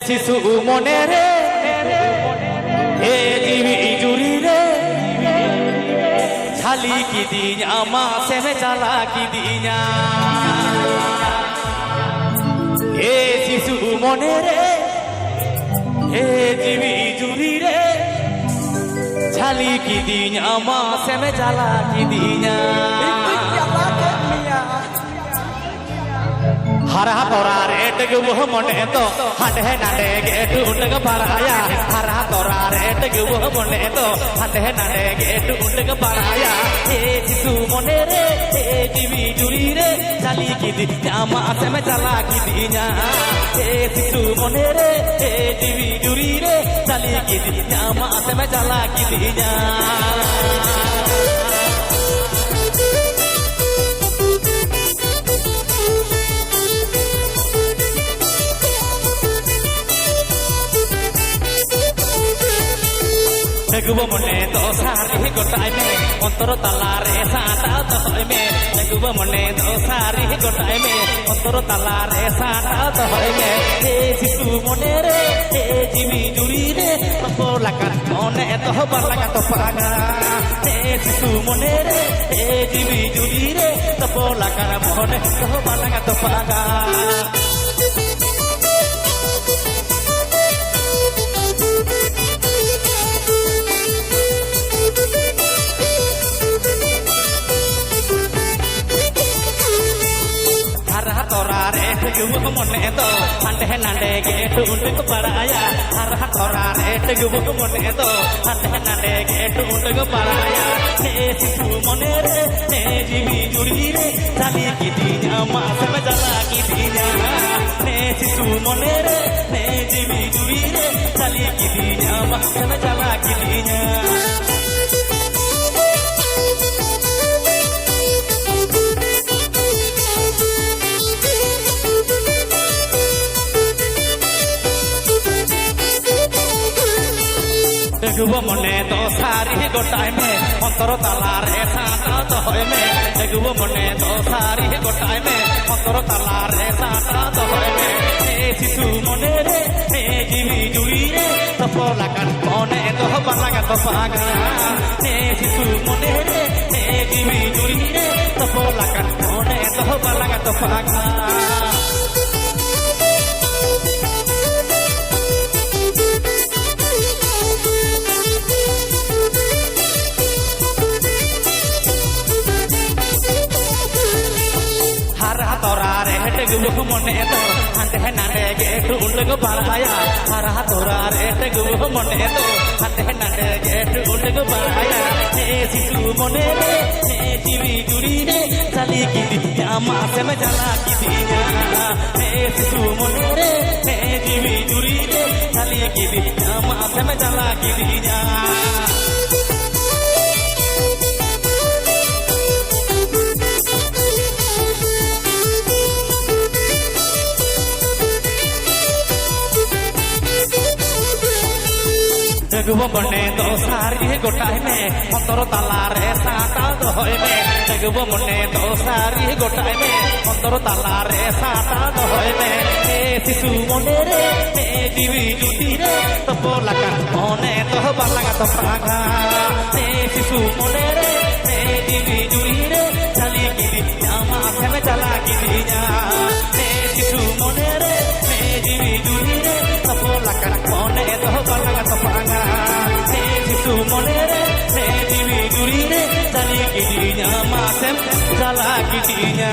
শিশু মনে রে হে জীবী জুড়ি রে ছালি কি দিনা মা সেমে চালা কি দিনা হে শিশু মনে রে হে জীবী জুড়ি রে ছালি কি দিনা মা সেমে চালা কি দিনা हरा तोरा रेट गुबह मने तो हटे नाटे गेट उठग पराया हरा तोरा रेट गुबह मने तो हटे नाटे गेट उठग पराया हे शिशु मने रे हे जीवी जुरी रे चली की दी जामा से में चला की दीना हे शिशु मने रे हे जीवी जुरी रे चली की दी जामा से में चला की दीना Nagubo mone to sari gotai me ontoro talare sata toy me nagubo mone to sari gotai me ontoro talare sata toy me he sisu mone re he jibi juri re topolakan mone to balaga to paga he sisu mone re he jibi juri re topolakan mone to balaga to paga Tora ret gubuk mone to hande nande getu unduk paraya hara tora ret gubuk mone to hande nande getu unduk paraya he sisu mone re he jibi juri re chali ki dina ma sam jala ki dina he sisu mone re he jibi juri re chali ki dina ma sam jala ki dina Nagubo mone to sari gotai me ontoro talare sata toy me nagubo mone to sari gotai me ontoro talare sata toy me he sisu mone re he jibi juri re topolakan mone to balaga to paga he sisu mone re he jibi juri re topolakan mone to balaga to paga Tora ret gubuk mone to hande nande getu unduk paraya hara tora ret gubuk mone to hande nande getu unduk paraya he sisu mone re he jibi juri re chali ki dina ma se me jala ki dina he sisu mone re he jibi juri re chali ki dina ma se me jala ki dina Nagubo mone to sari gotai me ontoro talare sata toy me nagubo mone to sari gotai me ontoro talare sata toy me he sisu mone re he jibi juri re topolakan mone to balaga to paga he sisu mone re he jibi juri re chali ki dina ma sem chala ki dina he sisu mone re he jibi juri re topolakan mone to balaga to paga Sisu mone re he jibi juri re chali ki dina ma sem chala ki dina